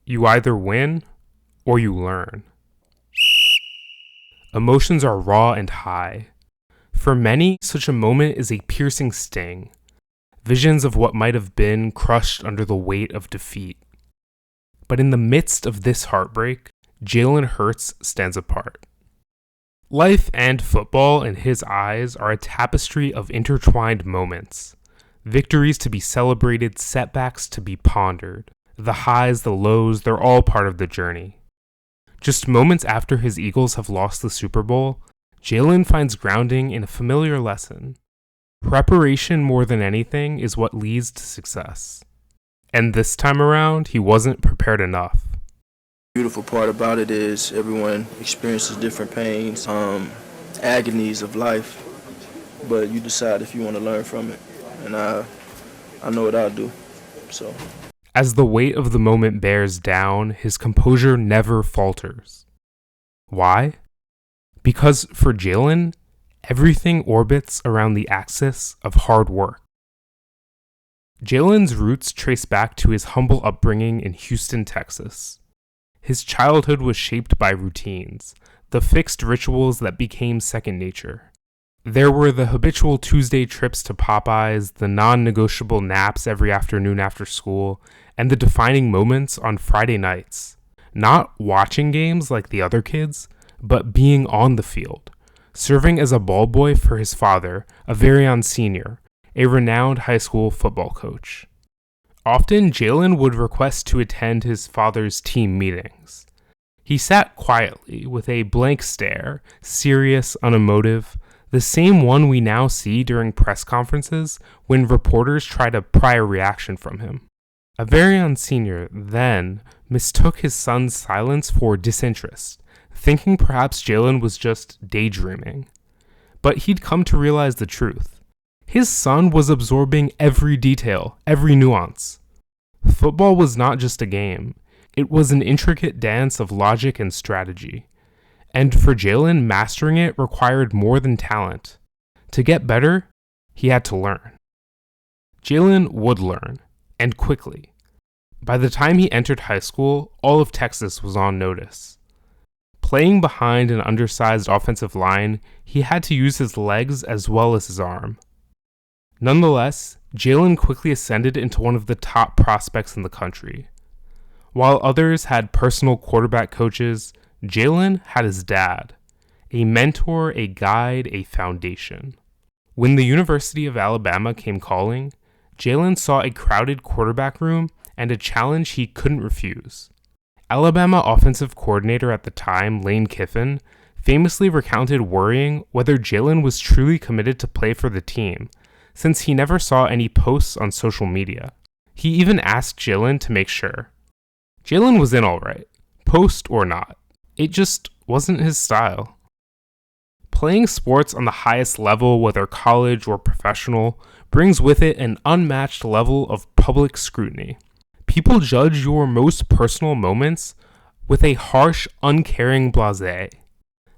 You either win or you learn. Emotions are raw and high. For many, such a moment is a piercing sting. Visions of what might have been crushed under the weight of defeat. But in the midst of this heartbreak, Jalen Hurts stands apart. Life and football, in his eyes, are a tapestry of intertwined moments. Victories to be celebrated, setbacks to be pondered. The highs, the lows, they're all part of the journey. Just moments after his Eagles have lost the Super Bowl, Jalen finds grounding in a familiar lesson. Preparation more than anything is what leads to success. And this time around, he wasn't prepared enough. The beautiful part about it is everyone experiences different pains, agonies of life, but you decide if you want to learn from it. And I know what I'll do, so. As the weight of the moment bears down, his composure never falters. Why? Because for Jalen, everything orbits around the axis of hard work. Jalen's roots trace back to his humble upbringing in Houston, Texas. His childhood was shaped by routines, the fixed rituals that became second nature. There were the habitual Tuesday trips to Popeyes, the non-negotiable naps every afternoon after school, and the defining moments on Friday nights. Not watching games like the other kids, but being on the field, serving as a ball boy for his father, a Averion senior, a renowned high school football coach. Often, Jalen would request to attend his father's team meetings. He sat quietly with a blank stare, serious, unemotive, the same one we now see during press conferences when reporters try to pry a reaction from him. Averion Sr. then mistook his son's silence for disinterest, thinking perhaps Jalen was just daydreaming. But he'd come to realize the truth. His son was absorbing every detail, every nuance. Football was not just a game. It was an intricate dance of logic and strategy. And for Jalen, mastering it required more than talent. To get better, he had to learn. Jalen would learn, and quickly. By the time he entered high school, all of Texas was on notice. Playing behind an undersized offensive line, he had to use his legs as well as his arm. Nonetheless, Jalen quickly ascended into one of the top prospects in the country. While others had personal quarterback coaches, Jalen had his dad, a mentor, a guide, a foundation. When the University of Alabama came calling, Jalen saw a crowded quarterback room and a challenge he couldn't refuse. Alabama offensive coordinator at the time, Lane Kiffin, famously recounted worrying whether Jalen was truly committed to play for the team, since he never saw any posts on social media. He even asked Jalen to make sure. Jalen was in all right, post or not. It just wasn't his style. Playing sports on the highest level, whether college or professional, brings with it an unmatched level of public scrutiny. People judge your most personal moments with a harsh, uncaring blasé.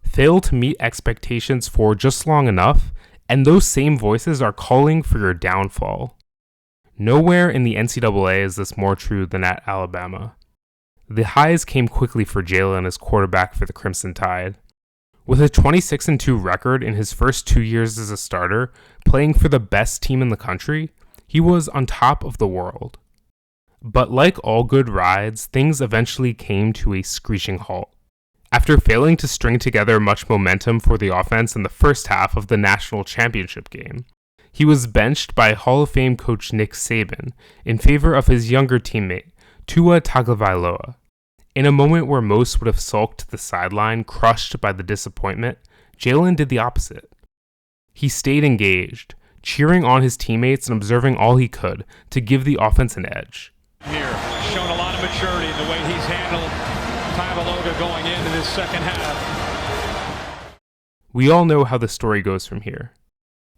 Fail to meet expectations for just long enough, and those same voices are calling for your downfall. Nowhere in the NCAA is this more true than at Alabama. The highs came quickly for Jalen as quarterback for the Crimson Tide. With a 26-2 record in his first 2 years as a starter, playing for the best team in the country, he was on top of the world. But like all good rides, things eventually came to a screeching halt. After failing to string together much momentum for the offense in the first half of the national championship game, he was benched by Hall of Fame coach Nick Saban in favor of his younger teammate, Tua Tagovailoa. In a moment where most would have sulked to the sideline, crushed by the disappointment, Jalen did the opposite. He stayed engaged, cheering on his teammates and observing all he could to give the offense an edge. Here, shown a lot of maturity in the way he's handled Tagovailoa going into this second half. We all know how the story goes from here.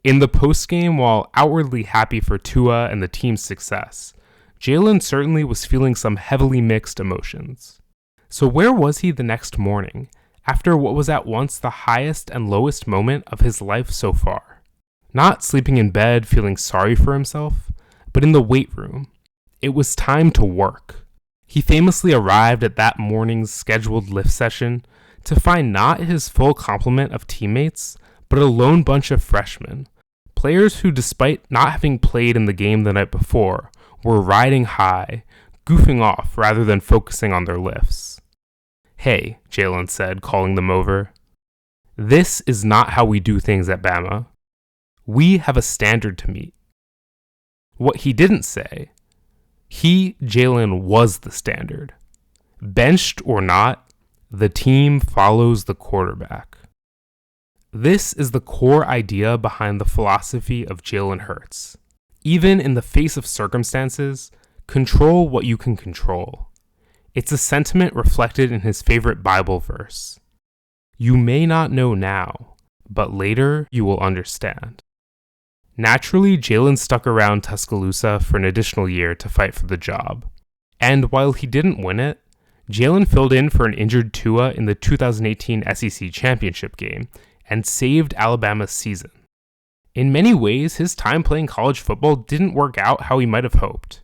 In the postgame, while outwardly happy for Tua and the team's success, Jalen certainly was feeling some heavily mixed emotions. So where was he the next morning, after what was at once the highest and lowest moment of his life so far? Not sleeping in bed feeling sorry for himself, but in the weight room. It was time to work. He famously arrived at that morning's scheduled lift session to find not his full complement of teammates, but a lone bunch of freshmen, players who, despite not having played in the game the night before, were riding high, goofing off rather than focusing on their lifts. "Hey," Jalen said, calling them over. "This is not how we do things at Bama. We have a standard to meet." What he didn't say, Jalen, was the standard. Benched or not, the team follows the quarterback. This is the core idea behind the philosophy of Jalen Hurts. Even in the face of circumstances, control what you can control. It's a sentiment reflected in his favorite Bible verse. You may not know now, but later you will understand. Naturally, Jalen stuck around Tuscaloosa for an additional year to fight for the job. And while he didn't win it, Jalen filled in for an injured Tua in the 2018 SEC Championship game and saved Alabama's season. In many ways, his time playing college football didn't work out how he might have hoped.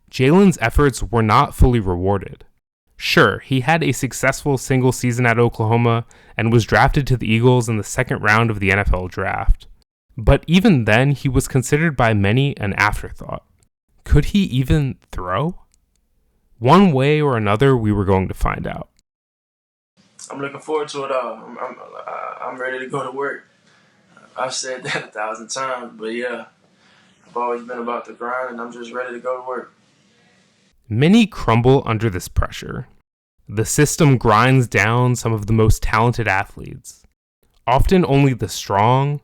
Jalen's efforts were not fully rewarded. Sure, he had a successful single season at Oklahoma and was drafted to the Eagles in the second round of the NFL draft. But even then, he was considered by many an afterthought. Could he even throw? One way or another, we were going to find out. I'm looking forward to it all. I'm ready to go to work. I've said that 1,000 times, but yeah, I've always been about the grind, and I'm just ready to go to work. Many crumble under this pressure. The system grinds down some of the most talented athletes. Often only the strong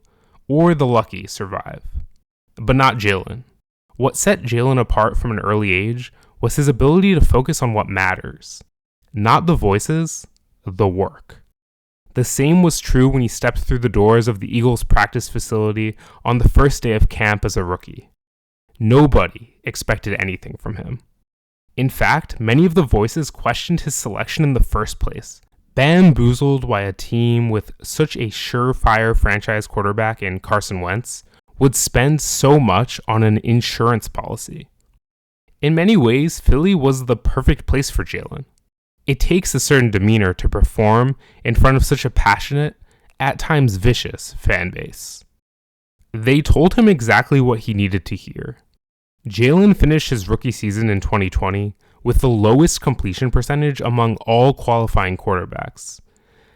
or the lucky survive. But not Jalen. What set Jalen apart from an early age was his ability to focus on what matters. Not the voices, the work. The same was true when he stepped through the doors of the Eagles practice facility on the first day of camp as a rookie. Nobody expected anything from him. In fact, many of the voices questioned his selection in the first place, bamboozled by a team with such a surefire franchise quarterback in Carson Wentz would spend so much on an insurance policy. In many ways, Philly was the perfect place for Jalen. It takes a certain demeanor to perform in front of such a passionate, at times vicious, fan base. They told him exactly what he needed to hear. Jalen finished his rookie season in 2020 with the lowest completion percentage among all qualifying quarterbacks.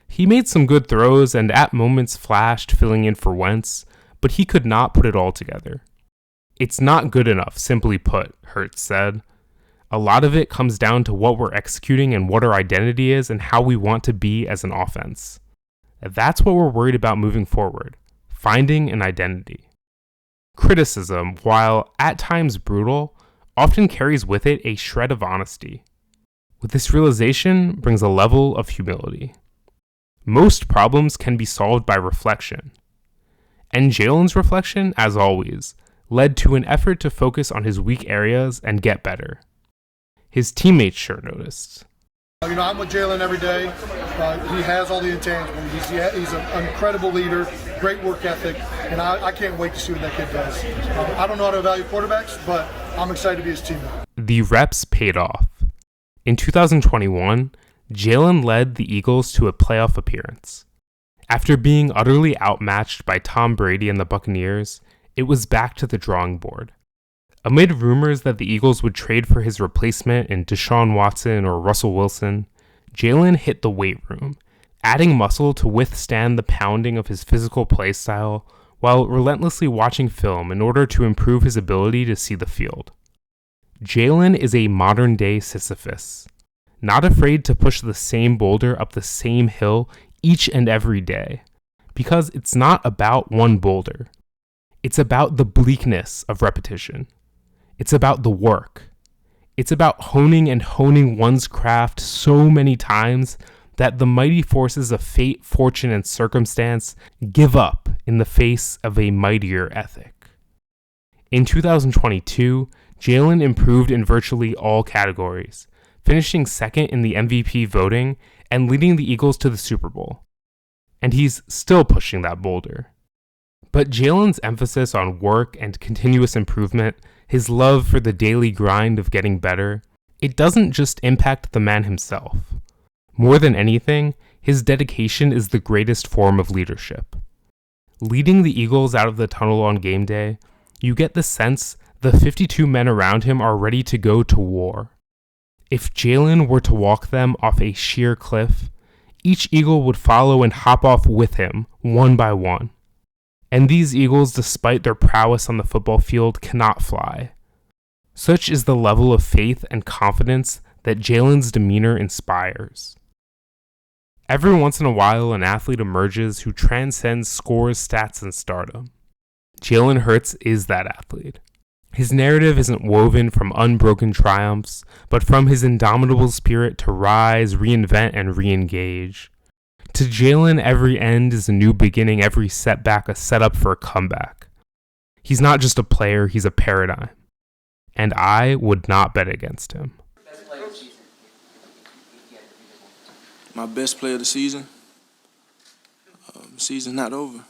He made some good throws and at moments flashed filling in for Wentz, but he could not put it all together. It's not good enough, simply put, Hurts said. A lot of it comes down to what we're executing and what our identity is and how we want to be as an offense. That's what we're worried about moving forward, finding an identity. Criticism, while at times brutal, often carries with it a shred of honesty. With this realization brings a level of humility. Most problems can be solved by reflection. And Jalen's reflection, as always, led to an effort to focus on his weak areas and get better. His teammates sure noticed. I'm with Jalen every day. He has all the intangibles. He's an incredible leader, great work ethic, and I can't wait to see what that kid does. I don't know how to evaluate quarterbacks, but I'm excited to be his teammate. The reps paid off. In 2021, Jalen led the Eagles to a playoff appearance. After being utterly outmatched by Tom Brady and the Buccaneers, it was back to the drawing board. Amid rumors that the Eagles would trade for his replacement in Deshaun Watson or Russell Wilson, Jalen hit the weight room, adding muscle to withstand the pounding of his physical play style while relentlessly watching film in order to improve his ability to see the field. Jalen is a modern-day Sisyphus, not afraid to push the same boulder up the same hill each and every day, because it's not about one boulder. It's about the bleakness of repetition. It's about the work. It's about honing one's craft so many times that the mighty forces of fate, fortune, and circumstance give up in the face of a mightier ethic. In 2022, Jalen improved in virtually all categories, finishing second in the MVP voting and leading the Eagles to the Super Bowl. And he's still pushing that boulder. But Jalen's emphasis on work and continuous improvement, his love for the daily grind of getting better, It doesn't just impact the man himself. More than anything, his dedication is the greatest form of leadership. Leading the Eagles out of the tunnel on game day, you get the sense the 52 men around him are ready to go to war. If Jalen were to walk them off a sheer cliff, each Eagle would follow and hop off with him, one by one. And these Eagles, despite their prowess on the football field, cannot fly. Such is the level of faith and confidence that Jalen's demeanor inspires. Every once in a while, an athlete emerges who transcends scores, stats, and stardom. Jalen Hurts is that athlete. His narrative isn't woven from unbroken triumphs, but from his indomitable spirit to rise, reinvent, and re-engage. To Jalen, every end is a new beginning, every setback a setup for a comeback. He's not just a player, he's a paradigm. And I would not bet against him. My best play of the season? Season's not over.